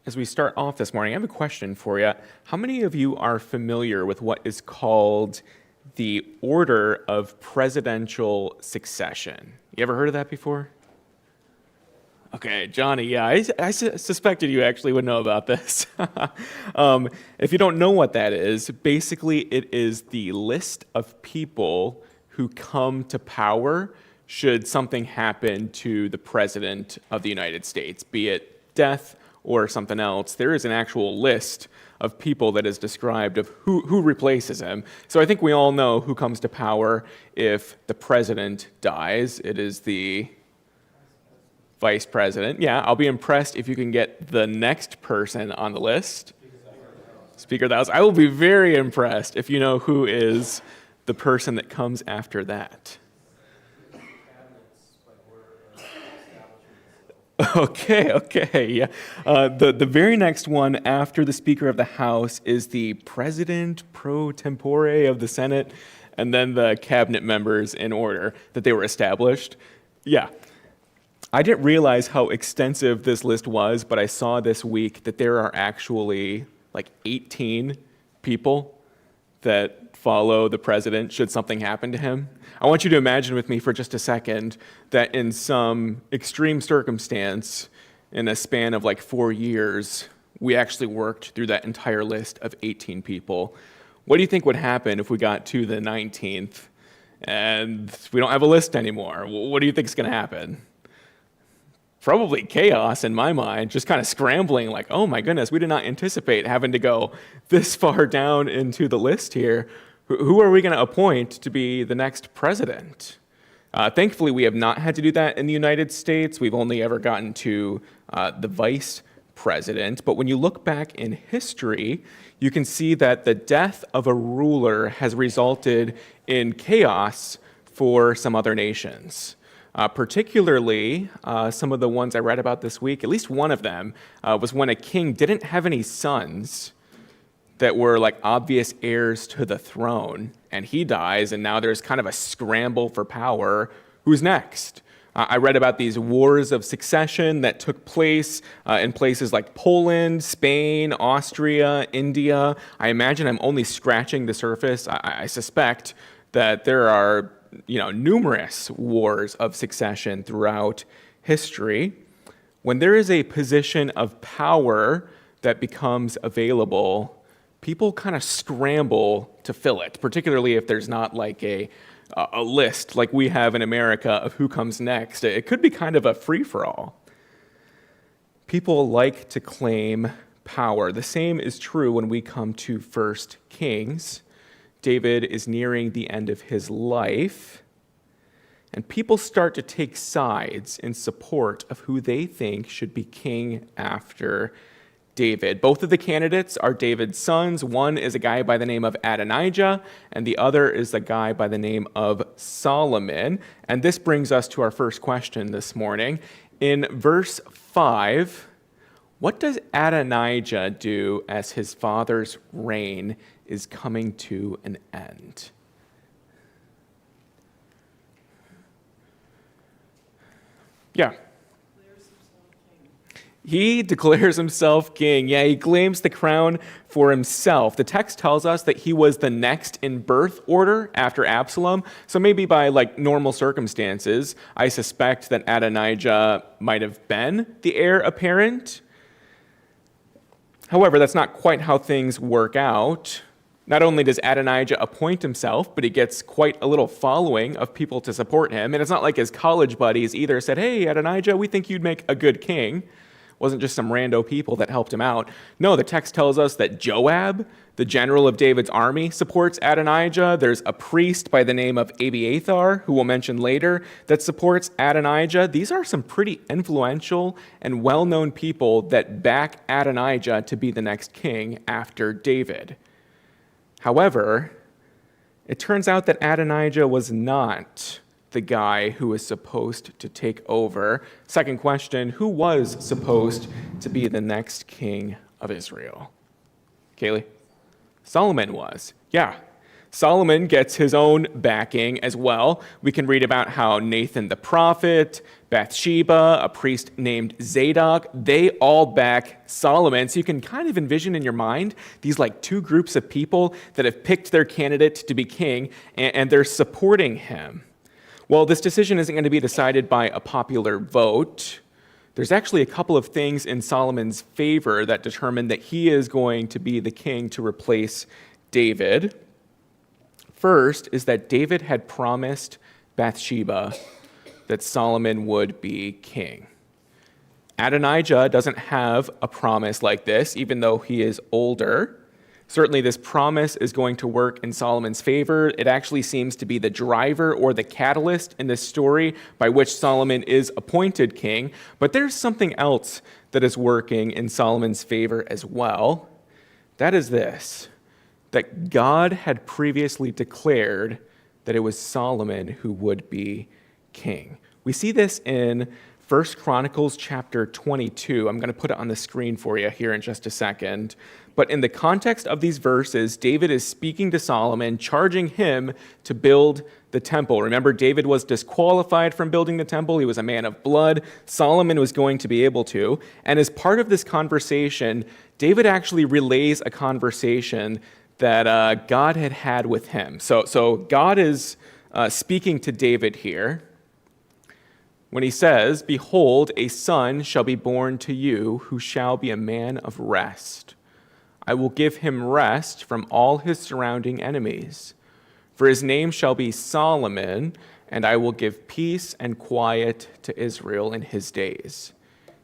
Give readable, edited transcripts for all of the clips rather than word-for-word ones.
As we start off this morning, I have a question for you. How many of you are familiar with what is called the order of presidential succession? You ever heard of that before? Okay, Johnny, yeah, I suspected you actually would know about this. If you don't know what that is, basically it is the list of people who come to power should something happen to the President of the United States, be it death or something else. There is an actual list of people that is described of who replaces him. So I think we all know who comes to power if the president dies. It is the vice president. Yeah, I'll be impressed if you can get the next person on the list. Speaker of the House. I will be very impressed if you know who is the person that comes after that. Okay, yeah. The very next one after the Speaker of the House is the President pro tempore of the Senate, and then the cabinet members in order that they were established. Yeah. I didn't realize how extensive this list was, but I saw this week that there are actually like 18 people that follow the president should something happen to him. I want you to imagine with me for just a second that in some extreme circumstance, in a span of like 4 years, we actually worked through that entire list of 18 people. What do you think would happen if we got to the 19th and we don't have a list anymore? What do you think is going to happen? Probably chaos in my mind, just kind of scrambling like, oh my goodness, we did not anticipate having to go this far down into the list here. Who are we going to appoint to be the next president? Thankfully, we have not had to do that in the United States. We've only ever gotten to the vice president. But when you look back in history, you can see that the death of a ruler has resulted in chaos for some other nations. Particularly, some of the ones I read about this week, at least one of them, was when a king didn't have any sons that were like obvious heirs to the throne, and he dies, and now there's kind of a scramble for power. Who's next? I read about these wars of succession that took place in places like Poland, Spain, Austria, India. I imagine I'm only scratching the surface. I suspect that there are numerous wars of succession throughout history. When there is a position of power that becomes available, people kind of scramble to fill it, particularly if there's not like a list like we have in America of who comes next. It could be kind of a free-for-all. People like to claim power. The same is true when we come to 1 Kings. David is nearing the end of his life, and people start to take sides in support of who they think should be king after David. Both of the candidates are David's sons. One is a guy by the name of Adonijah, and the other is a guy by the name of Solomon. And this brings us to our first question this morning. In verse 5, what does Adonijah do as his father's reign is coming to an end? Yeah. He declares himself king. Yeah, he claims the crown for himself. The text tells us that he was the next in birth order after Absalom. So maybe by like normal circumstances, I suspect that Adonijah might have been the heir apparent. However, that's not quite how things work out. Not only does Adonijah appoint himself, but he gets quite a little following of people to support him. And it's not like his college buddies either said, hey, Adonijah, we think you'd make a good king. It wasn't just some rando people that helped him out. No, the text tells us that Joab, the general of David's army, supports Adonijah. There's a priest by the name of Abiathar, who we'll mention later, that supports Adonijah. These are some pretty influential and well-known people that back Adonijah to be the next king after David. However, it turns out that Adonijah was not the guy who was supposed to take over. Second question, who was supposed to be the next king of Israel? Kaylee? Solomon was. Yeah. Solomon gets his own backing as well. We can read about how Nathan the prophet, Bathsheba, a priest named Zadok, they all back Solomon. So you can kind of envision in your mind these like two groups of people that have picked their candidate to be king, and they're supporting him. Well, this decision isn't going to be decided by a popular vote. There's actually a couple of things in Solomon's favor that determine that he is going to be the king to replace David. First is that David had promised Bathsheba that Solomon would be king. Adonijah doesn't have a promise like this, even though he is older. Certainly, this promise is going to work in Solomon's favor. It actually seems to be the driver or the catalyst in this story by which Solomon is appointed king. But there's something else that is working in Solomon's favor as well. That is this, that God had previously declared that it was Solomon who would be king. We see this in 1 Chronicles chapter 22. I'm going to put it on the screen for you here in just a second. But in the context of these verses, David is speaking to Solomon, charging him to build the temple. Remember, David was disqualified from building the temple. He was a man of blood. Solomon was going to be able to. And as part of this conversation, David actually relays a conversation that God had had with him. So God is speaking to David here when he says, "Behold, a son shall be born to you who shall be a man of rest. I will give him rest from all his surrounding enemies. For his name shall be Solomon, and I will give peace and quiet to Israel in his days.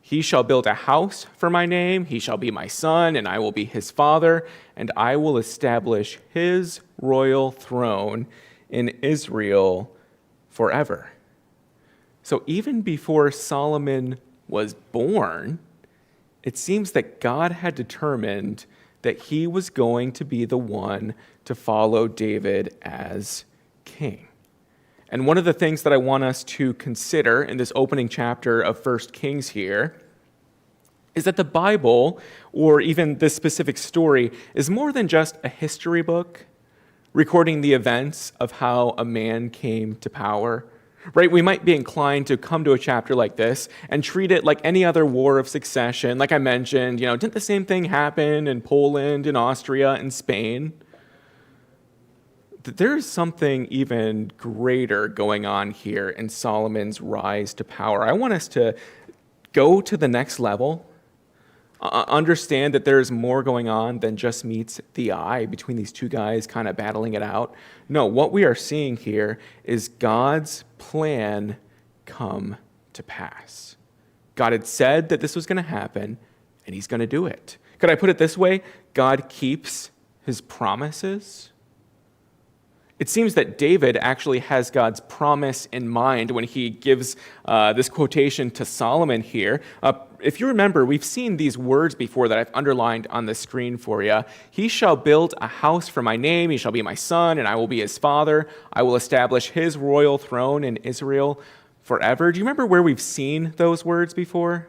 He shall build a house for my name. He shall be my son, and I will be his father, and I will establish his royal throne in Israel forever." So even before Solomon was born, it seems that God had determined that he was going to be the one to follow David as king. And one of the things that I want us to consider in this opening chapter of 1 Kings here is that the Bible, or even this specific story, is more than just a history book recording the events of how a man came to power. Right? We might be inclined to come to a chapter like this and treat it like any other war of succession. Like I mentioned, didn't the same thing happen in Poland, in Austria, in Spain? There is something even greater going on here in Solomon's rise to power. I want us to go to the next level, understand that there's more going on than just meets the eye between these two guys kind of battling it out. No, what we are seeing here is God's plan come to pass. God had said that this was going to happen, and he's going to do it. Could I put it this way? God keeps his promises. It seems that David actually has God's promise in mind when he gives this quotation to Solomon here. If you remember, we've seen these words before that I've underlined on the screen for you. He shall build a house for my name. He shall be my son, and I will be his father. I will establish his royal throne in Israel forever. Do you remember where we've seen those words before?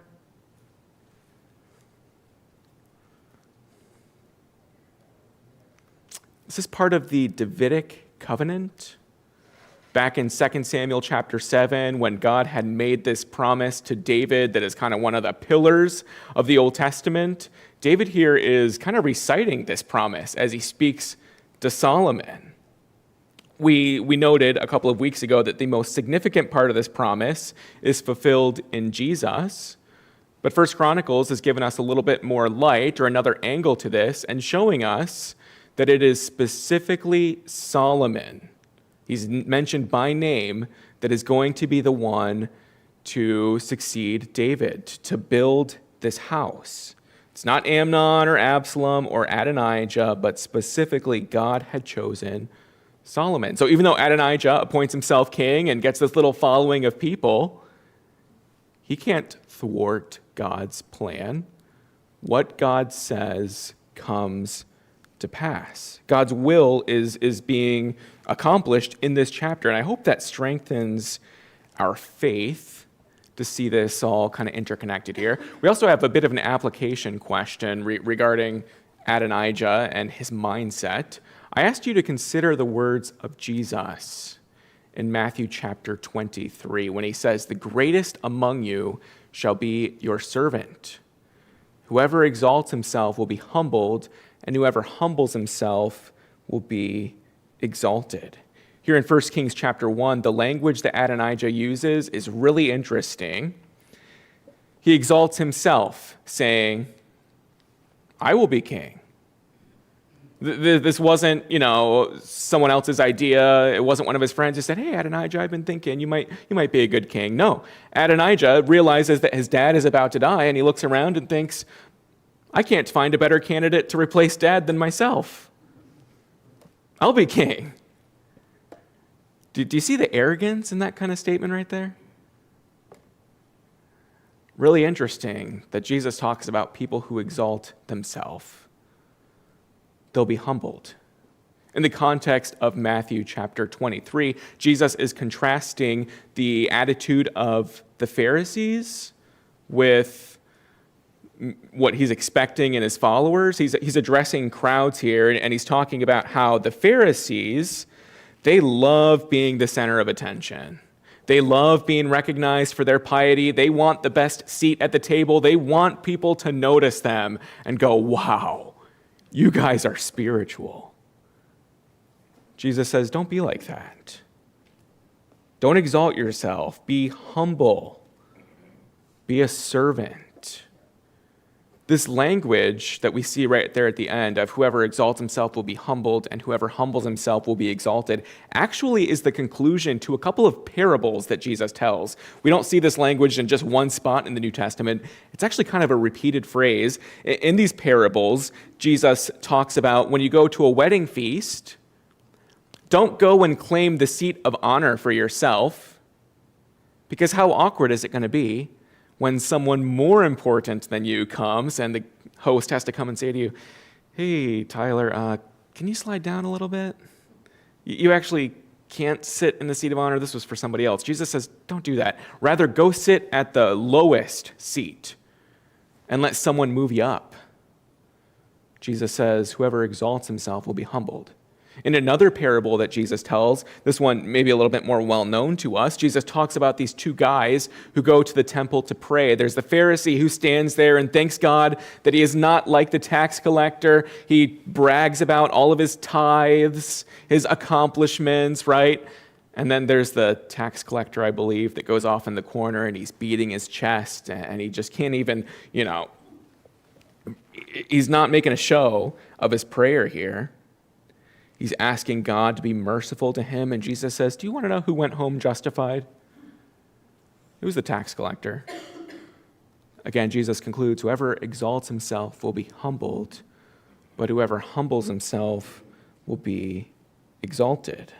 This is part of the Davidic covenant. Back in 2 Samuel chapter 7, when God had made this promise to David that is kind of one of the pillars of the Old Testament, David here is kind of reciting this promise as he speaks to Solomon. We noted a couple of weeks ago that the most significant part of this promise is fulfilled in Jesus. But 1 Chronicles has given us a little bit more light or another angle to this and showing us that it is specifically Solomon, he's mentioned by name, that is going to be the one to succeed David, to build this house. It's not Amnon or Absalom or Adonijah, but specifically God had chosen Solomon. So even though Adonijah appoints himself king and gets this little following of people, he can't thwart God's plan. What God says comes to pass. God's will is being accomplished in this chapter, and I hope that strengthens our faith to see this all kind of interconnected here. We also have a bit of an application question regarding Adonijah and his mindset. I asked you to consider the words of Jesus in Matthew chapter 23 when he says, "The greatest among you shall be your servant. Whoever exalts himself will be humbled, and whoever humbles himself will be exalted." Here in 1 Kings chapter 1, the language that Adonijah uses is really interesting. He exalts himself, saying, "I will be king." This wasn't, someone else's idea. It wasn't one of his friends who said, "Hey, Adonijah, I've been thinking you might be a good king." No, Adonijah realizes that his dad is about to die, and he looks around and thinks, "I can't find a better candidate to replace dad than myself. I'll be king." Do you see the arrogance in that kind of statement right there? Really interesting that Jesus talks about people who exalt themselves. They'll be humbled. In the context of Matthew chapter 23, Jesus is contrasting the attitude of the Pharisees with what he's expecting in his followers. He's addressing crowds here, and he's talking about how the Pharisees, they love being the center of attention. They love being recognized for their piety. They want the best seat at the table. They want people to notice them and go, "Wow, you guys are spiritual." Jesus says, don't be like that. Don't exalt yourself. Be humble. Be a servant. This language that we see right there at the end of whoever exalts himself will be humbled and whoever humbles himself will be exalted actually is the conclusion to a couple of parables that Jesus tells. We don't see this language in just one spot in the New Testament. It's actually kind of a repeated phrase. In these parables, Jesus talks about when you go to a wedding feast, don't go and claim the seat of honor for yourself, because how awkward is it going to be when someone more important than you comes and the host has to come and say to you, "Hey, Tyler, can you slide down a little bit? You actually can't sit in the seat of honor. This was for somebody else." Jesus says, don't do that. Rather, go sit at the lowest seat and let someone move you up. Jesus says, whoever exalts himself will be humbled. In another parable that Jesus tells, this one maybe a little bit more well-known to us, Jesus talks about these two guys who go to the temple to pray. There's the Pharisee who stands there and thanks God that he is not like the tax collector. He brags about all of his tithes, his accomplishments, right? And then there's the tax collector, I believe, that goes off in the corner and he's beating his chest and he just can't even, he's not making a show of his prayer here. He's asking God to be merciful to him, and Jesus says, do you want to know who went home justified? It was the tax collector. Again, Jesus concludes, whoever exalts himself will be humbled, but whoever humbles himself will be exalted.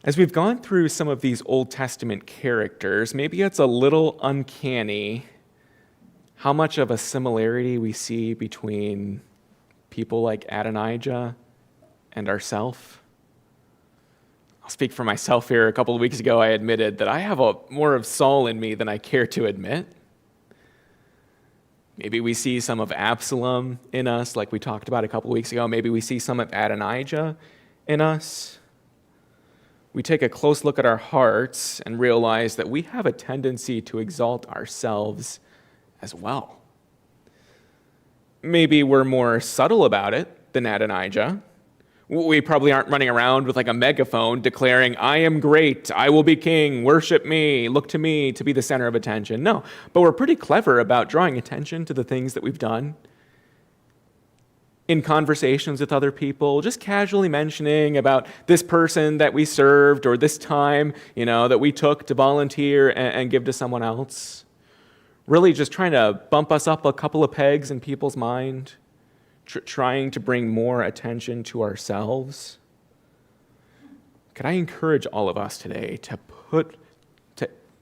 As we've gone through some of these Old Testament characters, maybe it's a little uncanny how much of a similarity we see between people like Adonijah and ourselves. I'll speak for myself here. A couple of weeks ago, I admitted that I have more of Saul in me than I care to admit. Maybe we see some of Absalom in us, like we talked about a couple of weeks ago. Maybe we see some of Adonijah in us. We take a close look at our hearts and realize that we have a tendency to exalt ourselves as well. Maybe we're more subtle about it than Adonijah. We probably aren't running around with like a megaphone declaring, I am great, I will be king, worship me, look to me to be the center of attention. No, but we're pretty clever about drawing attention to the things that we've done. In conversations with other people, just casually mentioning about this person that we served or this time, that we took to volunteer and give to someone else. Really just trying to bump us up a couple of pegs in people's mind, trying to bring more attention to ourselves. Could I encourage all of us today to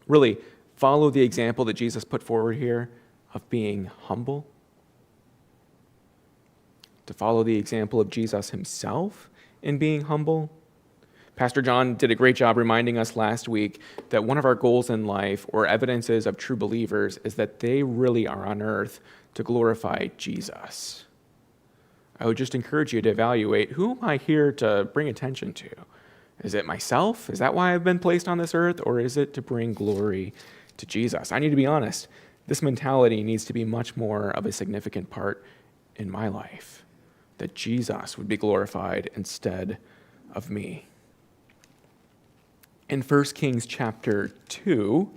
really follow the example that Jesus put forward here of being humble? To follow the example of Jesus himself in being humble? Pastor John did a great job reminding us last week that one of our goals in life, or evidences of true believers, is that they really are on earth to glorify Jesus. I would just encourage you to evaluate, who am I here to bring attention to? Is it myself? Is that why I've been placed on this earth? Or is it to bring glory to Jesus? I need to be honest. This mentality needs to be much more of a significant part in my life, that Jesus would be glorified instead of me. In 1 Kings chapter 2,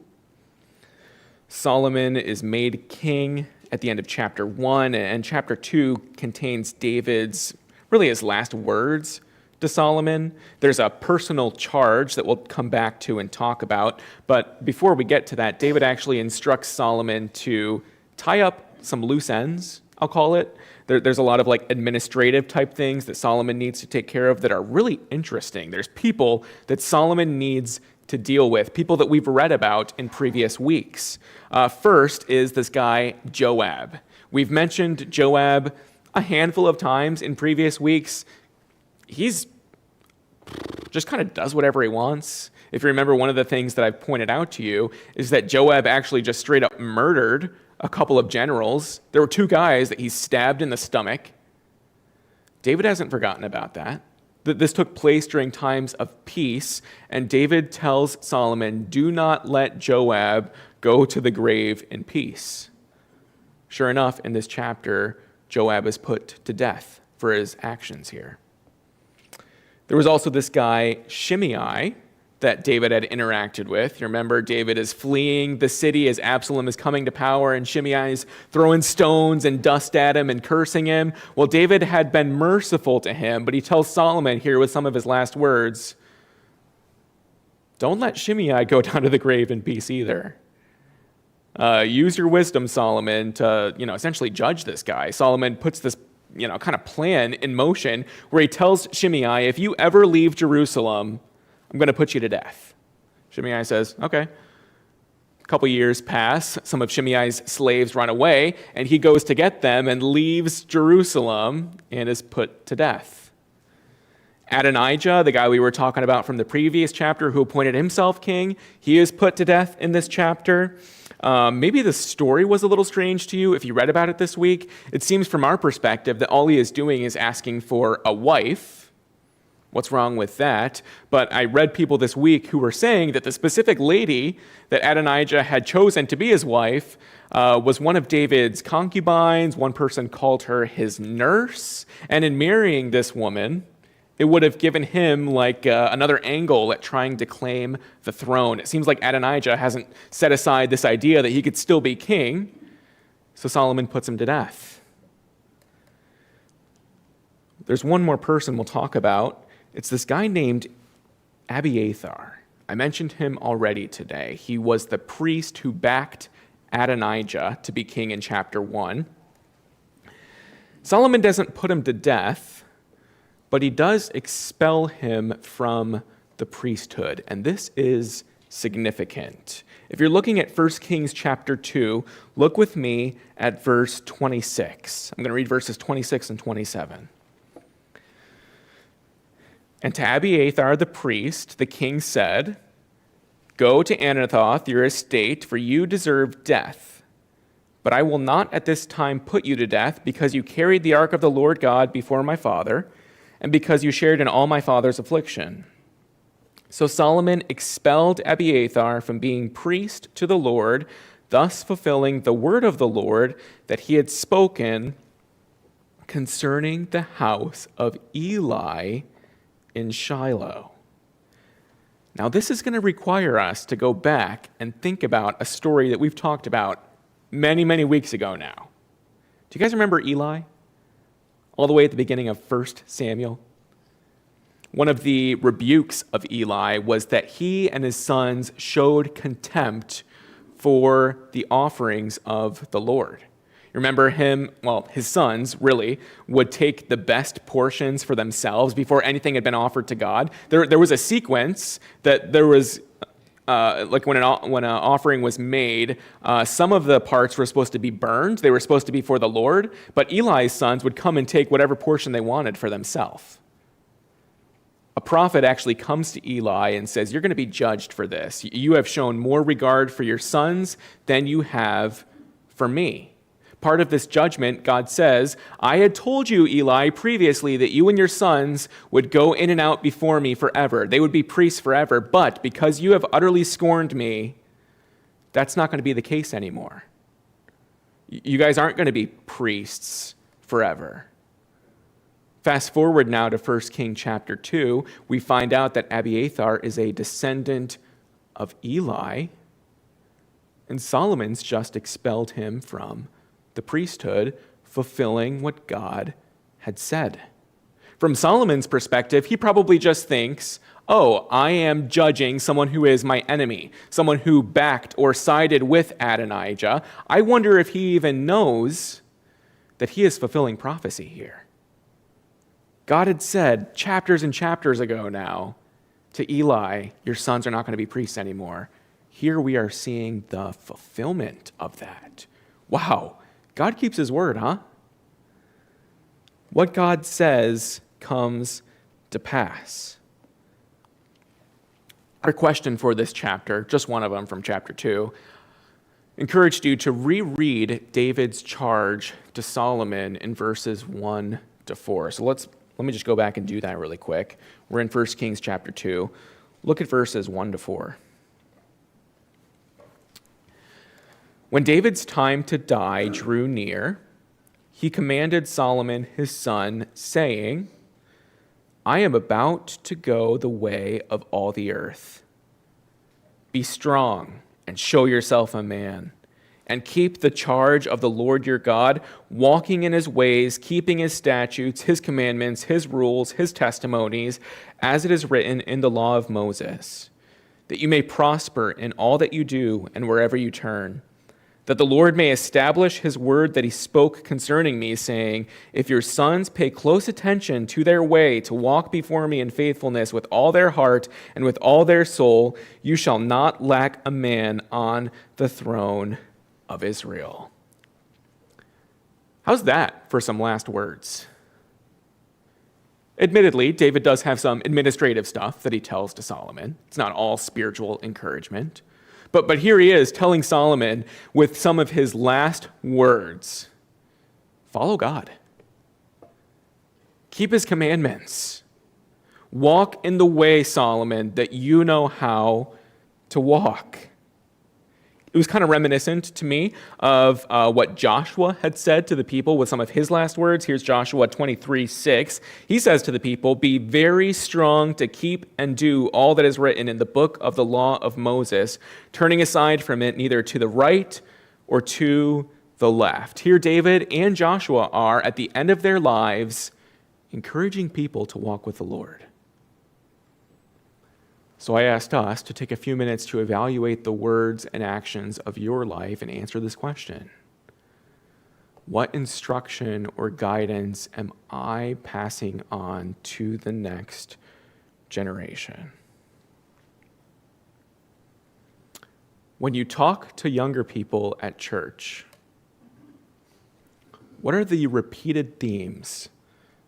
Solomon is made king at the end of chapter 1, and chapter 2 contains David's, really his last words to Solomon. There's a personal charge that we'll come back to and talk about, but before we get to that, David actually instructs Solomon to tie up some loose ends, I'll call it. There's a lot of administrative type things that Solomon needs to take care of that are really interesting. There's people that Solomon needs to deal with, people that we've read about in previous weeks. First is this guy, Joab. We've mentioned Joab a handful of times in previous weeks. He's just kind of does whatever he wants. If you remember, one of the things that I've pointed out to you is that Joab actually just straight up murdered a couple of generals. There were 2 guys that he stabbed in the stomach. David hasn't forgotten about that. This took place during times of peace, and David tells Solomon, do not let Joab go to the grave in peace. Sure enough, in this chapter, Joab is put to death for his actions here. There was also this guy, Shimei, that David had interacted with. You remember, David is fleeing the city as Absalom is coming to power, and Shimei is throwing stones and dust at him and cursing him. Well, David had been merciful to him, but he tells Solomon here with some of his last words, don't let Shimei go down to the grave in peace either. Use your wisdom, Solomon, to essentially judge this guy. Solomon puts this kind of plan in motion where he tells Shimei, if you ever leave Jerusalem, I'm going to put you to death. Shimei says, okay. A couple years pass. Some of Shimei's slaves run away, and he goes to get them and leaves Jerusalem and is put to death. Adonijah, the guy we were talking about from the previous chapter who appointed himself king, he is put to death in this chapter. Maybe the story was a little strange to you if you read about it this week. It seems from our perspective that all he is doing is asking for a wife. What's wrong with that? But I read people this week who were saying that the specific lady that Adonijah had chosen to be his wife was one of David's concubines. One person called her his nurse. And in marrying this woman, it would have given him another angle at trying to claim the throne. It seems like Adonijah hasn't set aside this idea that he could still be king, so Solomon puts him to death. There's one more person we'll talk about. It's this guy named Abiathar. I mentioned him already today. He was the priest who backed Adonijah to be king in chapter 1. Solomon doesn't put him to death, but he does expel him from the priesthood, and this is significant. If you're looking at 1 Kings chapter 2, look with me at verse 26. I'm going to read verses 26 and 27. And to Abiathar the priest, the king said, go to Anathoth, your estate, for you deserve death. But I will not at this time put you to death, because you carried the ark of the Lord God before my father, and because you shared in all my father's affliction. So Solomon expelled Abiathar from being priest to the Lord, thus fulfilling the word of the Lord that he had spoken concerning the house of Eli in Shiloh. Now, this is going to require us to go back and think about a story that we've talked about many, many weeks ago now. Do you guys remember Eli? All the way at the beginning of 1 Samuel. One of the rebukes of Eli was that he and his sons showed contempt for the offerings of the Lord. Remember his sons really would take the best portions for themselves before anything had been offered to God. There was a sequence that there was, when an offering was made, some of the parts were supposed to be burned. They were supposed to be for the Lord, but Eli's sons would come and take whatever portion they wanted for themselves. A prophet actually comes to Eli and says, you're going to be judged for this. You have shown more regard for your sons than you have for me. Part of this judgment, God says, I had told you, Eli, previously that you and your sons would go in and out before me forever. They would be priests forever. But because you have utterly scorned me, that's not going to be the case anymore. You guys aren't going to be priests forever. Fast forward now to 1 Kings chapter 2, we find out that Abiathar is a descendant of Eli, and Solomon's just expelled him from the priesthood, fulfilling what God had said. From Solomon's perspective, he probably just thinks, oh, I am judging someone who is my enemy, someone who backed or sided with Adonijah. I wonder if he even knows that he is fulfilling prophecy here. God had said chapters and chapters ago now to Eli, your sons are not going to be priests anymore. Here we are seeing the fulfillment of that. Wow, God keeps his word, huh? What God says comes to pass. Our question for this chapter, just one of them from chapter 2, encouraged you to reread David's charge to Solomon in verses 1 to 4. So let me just go back and do that really quick. We're in 1 Kings chapter 2. Look at verses 1 to 4. When David's time to die drew near, he commanded Solomon his son, saying, I am about to go the way of all the earth. Be strong and show yourself a man, and keep the charge of the Lord your God, walking in his ways, keeping his statutes, his commandments, his rules, his testimonies, as it is written in the law of Moses, that you may prosper in all that you do and wherever you turn, that the Lord may establish his word that he spoke concerning me, saying, if your sons pay close attention to their way to walk before me in faithfulness with all their heart and with all their soul, you shall not lack a man on the throne of Israel. How's that for some last words? Admittedly, David does have some administrative stuff that he tells to Solomon. It's not all spiritual encouragement. But here he is telling Solomon with some of his last words, follow God. Keep his commandments. Walk in the way, Solomon, that you know how to walk. It was kind of reminiscent to me of what Joshua had said to the people with some of his last words. Here's Joshua 23:6. He says to the people, be very strong to keep and do all that is written in the book of the law of Moses, turning aside from it neither to the right or to the left. Here David and Joshua are, at the end of their lives, encouraging people to walk with the Lord. So I asked us to take a few minutes to evaluate the words and actions of your life and answer this question. What instruction or guidance am I passing on to the next generation? When you talk to younger people at church, what are the repeated themes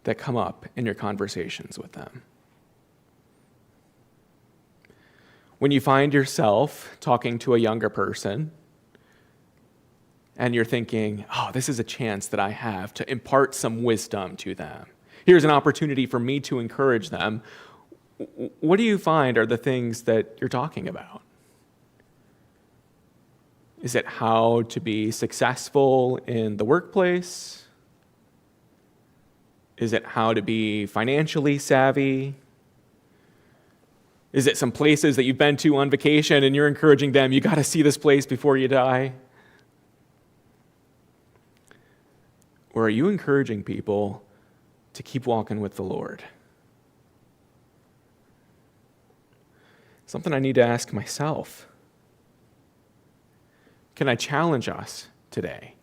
that come up in your conversations with them? When you find yourself talking to a younger person and you're thinking, oh, this is a chance that I have to impart some wisdom to them. Here's an opportunity for me to encourage them. What do you find are the things that you're talking about? Is it how to be successful in the workplace? Is it how to be financially savvy? Is it some places that you've been to on vacation and you're encouraging them, you got to see this place before you die? Or are you encouraging people to keep walking with the Lord? Something I need to ask myself. Can I challenge us today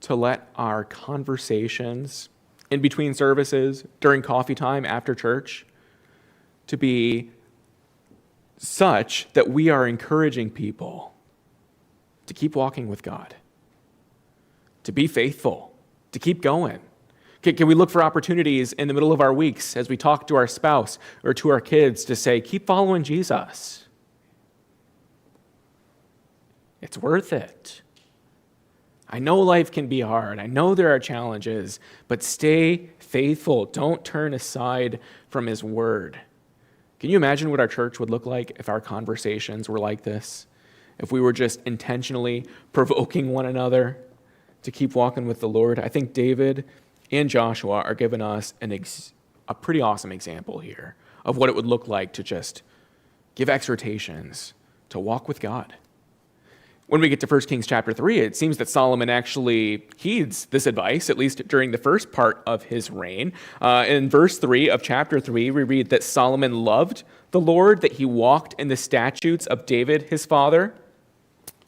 to let our conversations in between services, during coffee time, after church, to be such that we are encouraging people to keep walking with God, to be faithful, to keep going? Can we look for opportunities in the middle of our weeks as we talk to our spouse or to our kids to say, keep following Jesus? It's worth it. I know life can be hard. I know there are challenges, but stay faithful. Don't turn aside from his word. Can you imagine what our church would look like if our conversations were like this? If we were just intentionally provoking one another to keep walking with the Lord? I think David and Joshua are giving us a pretty awesome example here of what it would look like to just give exhortations to walk with God. When we get to 1 Kings chapter 3, it seems that Solomon actually heeds this advice, at least during the first part of his reign. In verse 3 of chapter 3, we read that Solomon loved the Lord, that he walked in the statutes of David, his father.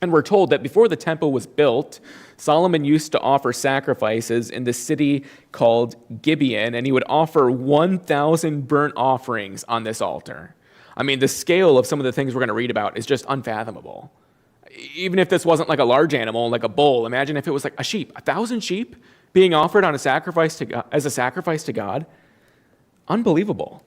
And we're told that before the temple was built, Solomon used to offer sacrifices in the city called Gibeon, and he would offer 1,000 burnt offerings on this altar. I mean, the scale of some of the things we're going to read about is just unfathomable. Even if this wasn't like a large animal, like a bull, imagine if it was like a sheep, 1,000 sheep being offered on a sacrifice to God, as a sacrifice to God. Unbelievable.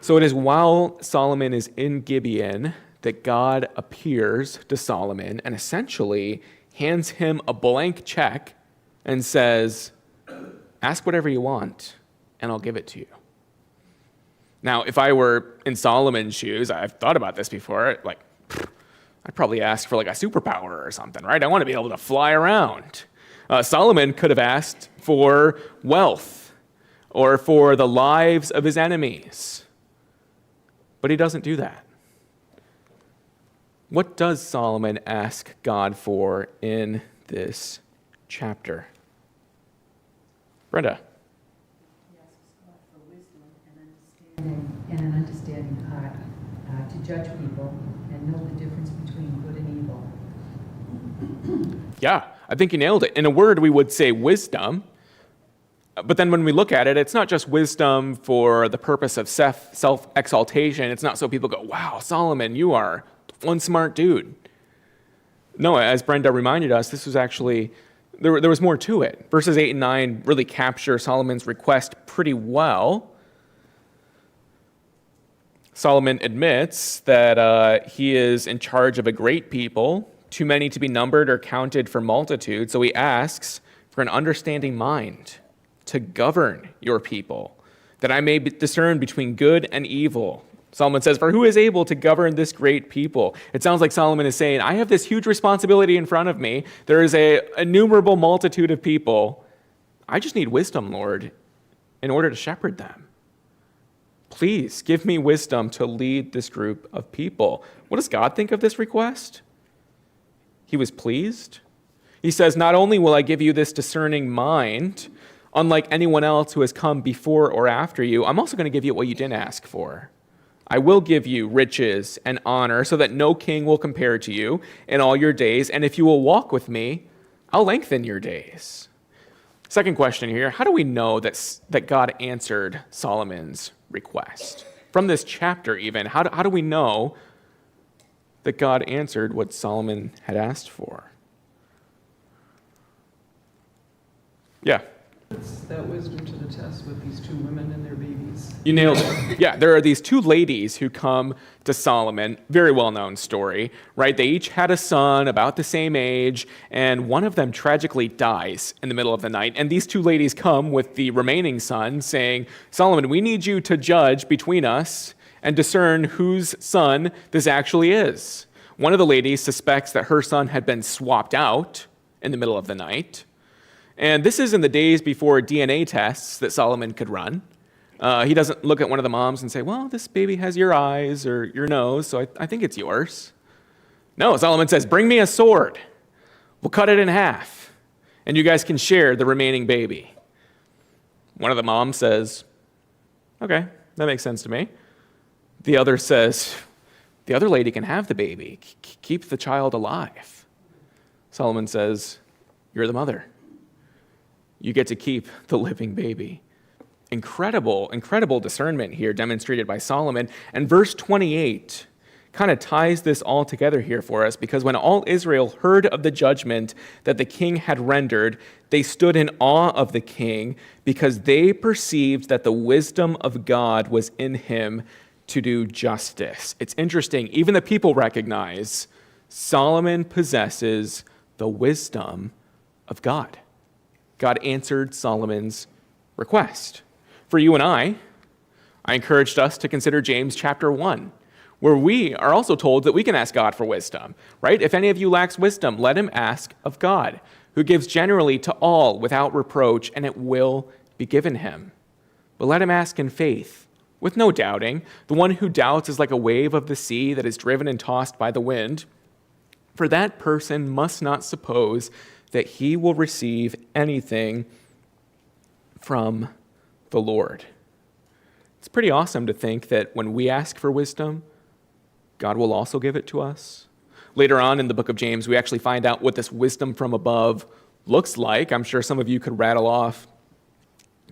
So it is while Solomon is in Gibeon that God appears to Solomon and essentially hands him a blank check and says, ask whatever you want, and I'll give it to you. Now, if I were in Solomon's shoes, I've thought about this before, I'd probably ask for like a superpower or something, right? I want to be able to fly around. Solomon could have asked for wealth or for the lives of his enemies, but he doesn't do that. What does Solomon ask God for in this chapter? Brenda. He asks God for wisdom and an understanding heart to judge people and know the difference between good and evil. Yeah, I think you nailed it. In a word, we would say wisdom. But then when we look at it, it's not just wisdom for the purpose of self-exaltation. It's not so people go, wow, Solomon, you are one smart dude. No, as Brenda reminded us, this was actually, there was more to it. Verses 8 and 9 really capture Solomon's request pretty well. Solomon admits that he is in charge of a great people, too many to be numbered or counted for multitude. So he asks for an understanding mind to govern your people, that I may discern between good and evil. Solomon says, for who is able to govern this great people? It sounds like Solomon is saying, I have this huge responsibility in front of me. There is an innumerable multitude of people. I just need wisdom, Lord, in order to shepherd them. Please give me wisdom to lead this group of people. What does God think of this request? He was pleased. He says, not only will I give you this discerning mind, unlike anyone else who has come before or after you, I'm also going to give you what you didn't ask for. I will give you riches and honor so that no king will compare to you in all your days. And if you will walk with me, I'll lengthen your days. Second question here, how do we know that God answered Solomon's request? From this chapter even, how do we know that God answered what Solomon had asked for? Yeah. Puts that wisdom to the test with these two women and their babies. You nailed it. Yeah, there are these two ladies who come to Solomon, very well-known story, right? They each had a son about the same age, and one of them tragically dies in the middle of the night. And these two ladies come with the remaining son saying, Solomon, we need you to judge between us and discern whose son this actually is. One of the ladies suspects that her son had been swapped out in the middle of the night. And this is in the days before DNA tests that Solomon could run. He doesn't look at one of the moms and say, well, this baby has your eyes or your nose, so I think it's yours. No, Solomon says, bring me a sword. We'll cut it in half, and you guys can share the remaining baby. One of the moms says, okay, that makes sense to me. The other says, the other lady can have the baby. Keep the child alive. Solomon says, you're the mother. You get to keep the living baby. Incredible discernment here demonstrated by Solomon. And verse 28 kind of ties this all together here for us, because when all Israel heard of the judgment that the king had rendered, they stood in awe of the king because they perceived that the wisdom of God was in him to do justice. It's interesting. Even the people recognize Solomon possesses the wisdom of God. God answered Solomon's request. For you and I encouraged us to consider James chapter 1, where we are also told that we can ask God for wisdom, right? If any of you lacks wisdom, let him ask of God, who gives generally to all without reproach, and it will be given him. But let him ask in faith, with no doubting. The one who doubts is like a wave of the sea that is driven and tossed by the wind. For that person must not suppose that he will receive anything from the Lord. It's pretty awesome to think that when we ask for wisdom, God will also give it to us. Later on in the book of James, we actually find out what this wisdom from above looks like. I'm sure some of you could rattle off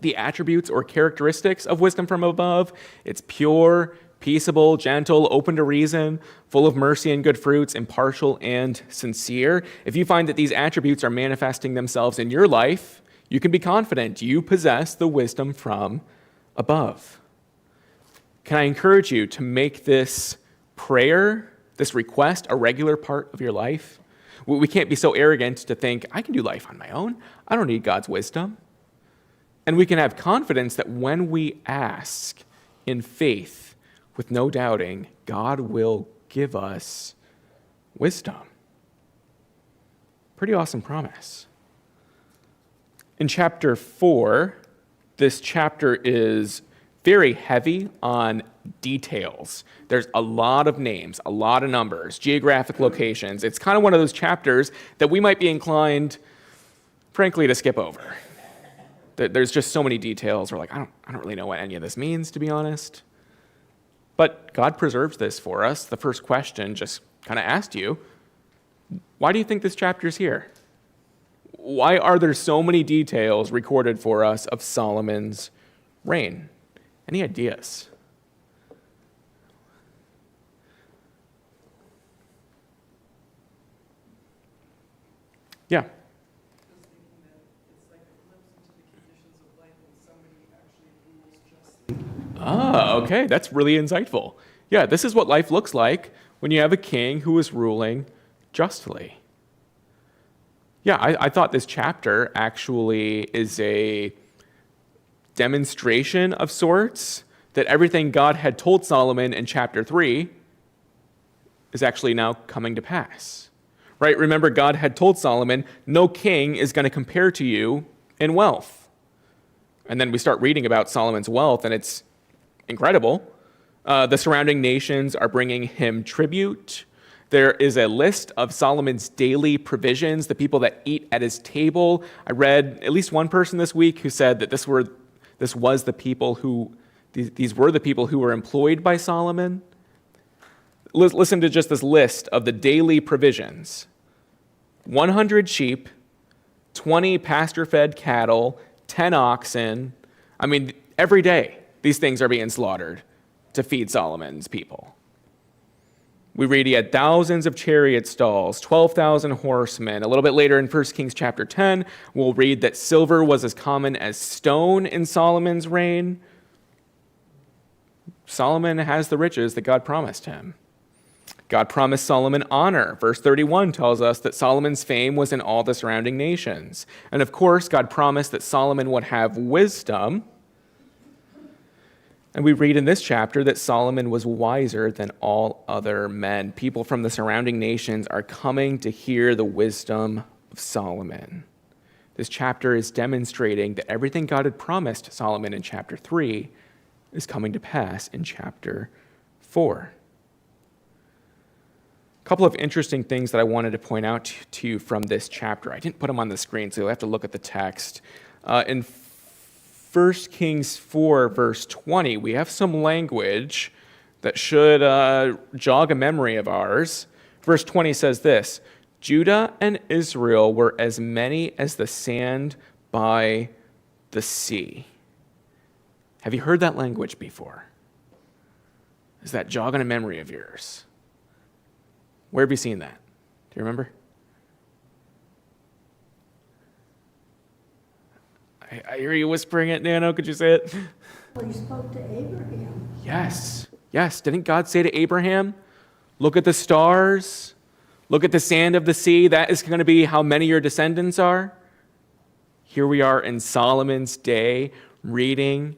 the attributes or characteristics of wisdom from above. It's pure, peaceable, gentle, open to reason, full of mercy and good fruits, impartial and sincere. If you find that these attributes are manifesting themselves in your life, you can be confident you possess the wisdom from above. Can I encourage you to make this prayer, this request, a regular part of your life? We can't be so arrogant to think, I can do life on my own. I don't need God's wisdom. And we can have confidence that when we ask in faith, with no doubting, God will give us wisdom. Pretty awesome promise. In chapter 4, this chapter is very heavy on details. There's a lot of names, a lot of numbers, geographic locations. It's kind of one of those chapters that we might be inclined, frankly, to skip over. There's just so many details. We're like, I don't really know what any of this means, to be honest. But God preserves this for us. The first question just kind of asked you, why do you think this chapter is here? Why are there so many details recorded for us of Solomon's reign? Any ideas? Yeah. Okay, that's really insightful. Yeah, this is what life looks like when you have a king who is ruling justly. Yeah, I thought this chapter actually is a demonstration of sorts that everything God had told Solomon in chapter 3 is actually now coming to pass. Right? Remember, God had told Solomon, no king is going to compare to you in wealth. And then we start reading about Solomon's wealth, and it's incredible. The surrounding nations are bringing him tribute. There is a list of Solomon's daily provisions, the people that eat at his table. I read at least one person this week who said that these were the people who were employed by Solomon. Listen to just this list of the daily provisions. 100 sheep, 20 pasture-fed cattle, 10 oxen. I mean, every day these things are being slaughtered to feed Solomon's people. We read he had thousands of chariot stalls, 12,000 horsemen. A little bit later in 1 Kings chapter 10, we'll read that silver was as common as stone in Solomon's reign. Solomon has the riches that God promised him. God promised Solomon honor. Verse 31 tells us that Solomon's fame was in all the surrounding nations. And of course, God promised that Solomon would have wisdom. And we read in this chapter that Solomon was wiser than all other men. People from the surrounding nations are coming to hear the wisdom of Solomon. This chapter is demonstrating that everything God had promised Solomon in chapter 3 is coming to pass in chapter 4. A couple of interesting things that I wanted to point out to you from this chapter. I didn't put them on the screen, so you'll have to look at the text. In 1 Kings 4, verse 20, we have some language that should jog a memory of ours. Verse 20 says this, Judah and Israel were as many as the sand by the sea. Have you heard that language before? Is that jogging a memory of yours? Where have you seen that? Do you remember? I hear you whispering it, Nano. Could you say it? Well, he spoke to Abraham. Yes. Didn't God say to Abraham, look at the stars, Look at the sand of the sea. That is going to be how many your descendants are. Here we are in Solomon's day reading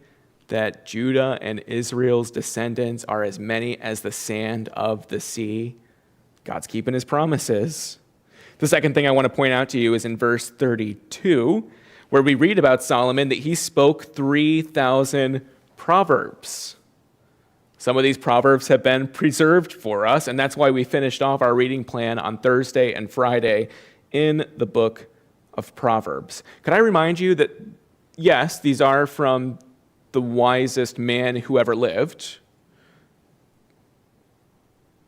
that Judah and Israel's descendants are as many as the sand of the sea. God's keeping his promises. The second thing I want to point out to you is in verse 32, where we read about Solomon that he spoke 3,000 proverbs. Some of these proverbs have been preserved for us, and that's why we finished off our reading plan on Thursday and Friday in the book of Proverbs. Could I remind you that, yes, these are from the wisest man who ever lived,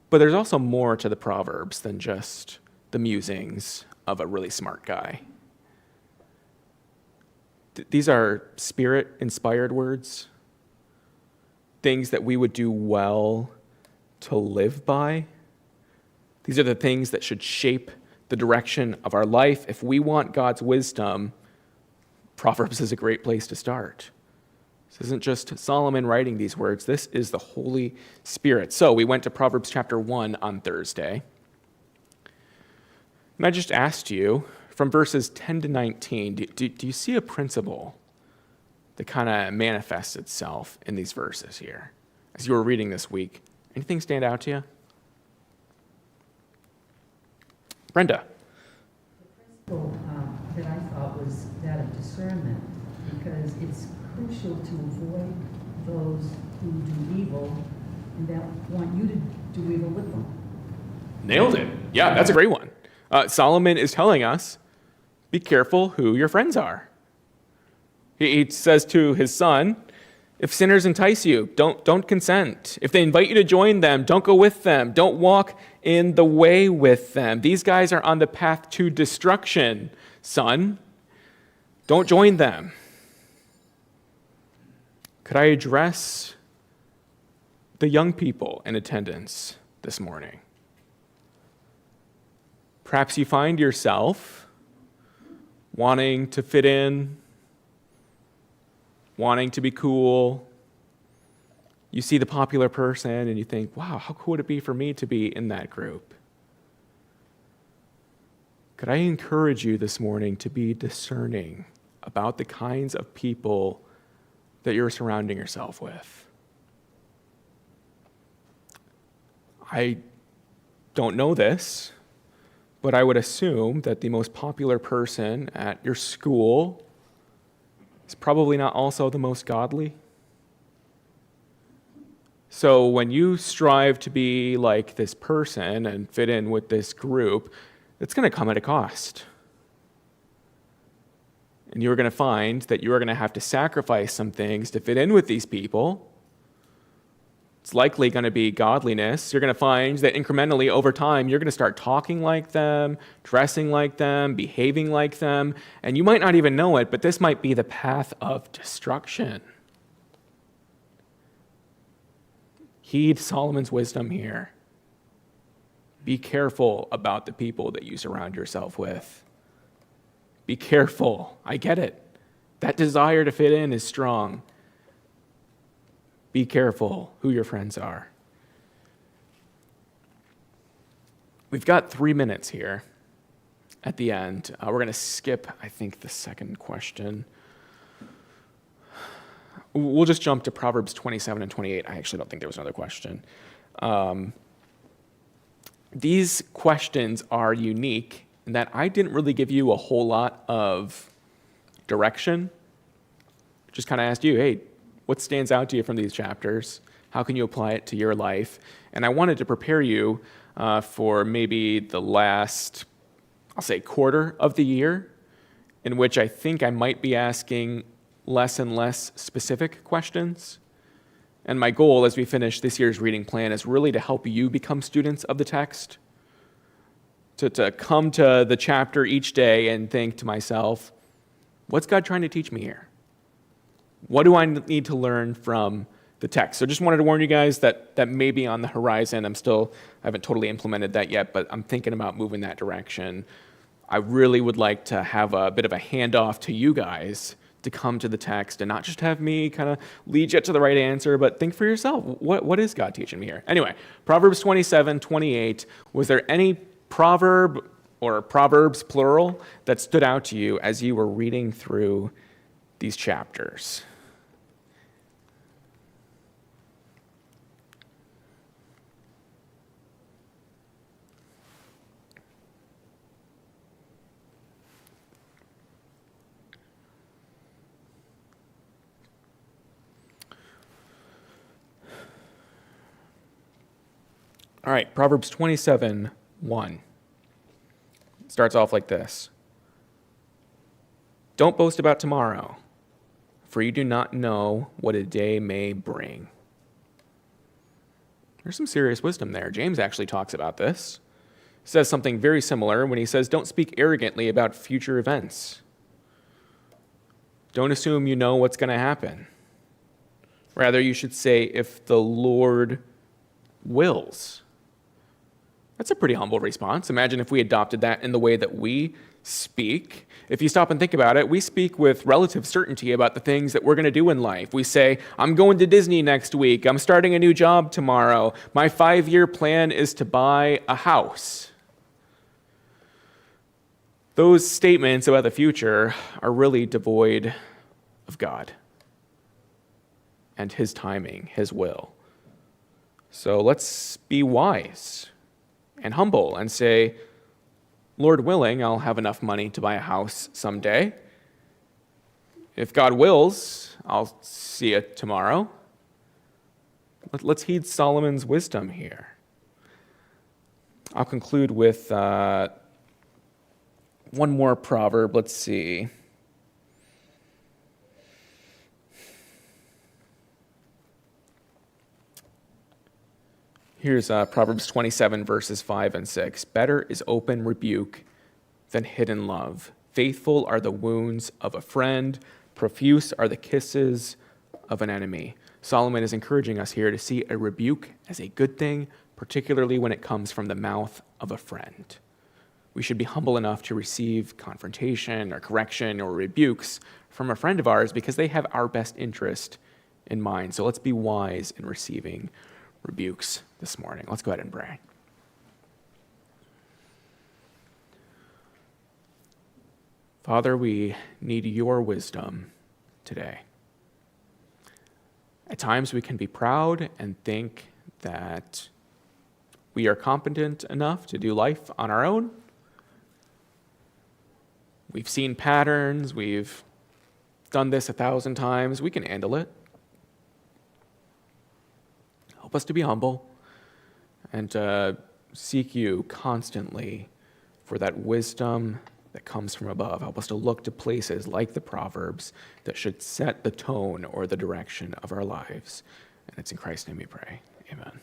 but there's also more to the Proverbs than just the musings of a really smart guy. These are spirit-inspired words, things that we would do well to live by. These are the things that should shape the direction of our life. If we want God's wisdom, Proverbs is a great place to start. This isn't just Solomon writing these words. This is the Holy Spirit. So we went to Proverbs chapter 1 on Thursday. And I just asked you, from verses 10 to 19, do you see a principle that kind of manifests itself in these verses here? As you were reading this week, anything stand out to you? Brenda. The principle that I thought was that of discernment, because it's crucial to avoid those who do evil and that want you to do evil with them. Nailed it. Yeah, that's a great one. Solomon is telling us, be careful who your friends are. He says to his son, if sinners entice you, don't consent. If they invite you to join them, don't go with them. Don't walk in the way with them. These guys are on the path to destruction, son. Don't join them. Could I address the young people in attendance this morning? Perhaps you find yourself wanting to fit in, wanting to be cool. You see the popular person and you think, wow, how cool would it be for me to be in that group? Could I encourage you this morning to be discerning about the kinds of people that you're surrounding yourself with? I don't know this, but I would assume that the most popular person at your school is probably not also the most godly. So when you strive to be like this person and fit in with this group, it's going to come at a cost. And you're going to find that you are going to have to sacrifice some things to fit in with these people. It's likely going to be godliness. You're going to find that incrementally over time, you're going to start talking like them, dressing like them, behaving like them, and you might not even know it, but this might be the path of destruction. Heed Solomon's wisdom here. Be careful about the people that you surround yourself with. Be careful. I get it. That desire to fit in is strong. Be careful who your friends are. We've got 3 minutes here at the end. We're going to skip, I think, the second question. We'll just jump to Proverbs 27 and 28. I actually don't think there was another question. These questions are unique in that I didn't really give you a whole lot of direction. Just kind of asked you, hey, what stands out to you from these chapters? How can you apply it to your life? And I wanted to prepare you for maybe the last, I'll say, quarter of the year, in which I think I might be asking less and less specific questions. And my goal as we finish this year's reading plan is really to help you become students of the text, to come to the chapter each day and think to myself, what's God trying to teach me here? What do I need to learn from the text? So just wanted to warn you guys that may be on the horizon. I haven't totally implemented that yet, but I'm thinking about moving that direction. I really would like to have a bit of a handoff to you guys to come to the text and not just have me kind of lead you to the right answer, but think for yourself, what is God teaching me here? Anyway, Proverbs 27, 28, was there any proverb or proverbs plural that stood out to you as you were reading through these chapters? All right, Proverbs 27:1 starts off like this. Don't boast about tomorrow, for you do not know what a day may bring. There's some serious wisdom there. James actually talks about this. He says something very similar when he says, don't speak arrogantly about future events. Don't assume you know what's going to happen. Rather, you should say, if the Lord wills. That's a pretty humble response. Imagine if we adopted that in the way that we speak. If you stop and think about it, we speak with relative certainty about the things that we're going to do in life. We say, I'm going to Disney next week. I'm starting a new job tomorrow. My 5-year plan is to buy a house. Those statements about the future are really devoid of God and His timing, His will. So let's be wise and humble and say, Lord willing, I'll have enough money to buy a house someday. If God wills, I'll see it tomorrow. Let's heed Solomon's wisdom here. I'll conclude with one more proverb. Let's see. Here's Proverbs 27, verses 5 and 6. Better is open rebuke than hidden love. Faithful are the wounds of a friend. Profuse are the kisses of an enemy. Solomon is encouraging us here to see a rebuke as a good thing, particularly when it comes from the mouth of a friend. We should be humble enough to receive confrontation or correction or rebukes from a friend of ours because they have our best interest in mind. So let's be wise in receiving rebukes this morning. Let's go ahead and pray. Father, we need your wisdom today. At times we can be proud and think that we are competent enough to do life on our own. We've seen patterns, we've done this 1,000 times, we can handle it. Help us to be humble and to seek you constantly for that wisdom that comes from above. Help us to look to places like the Proverbs that should set the tone or the direction of our lives. And it's in Christ's name we pray. Amen.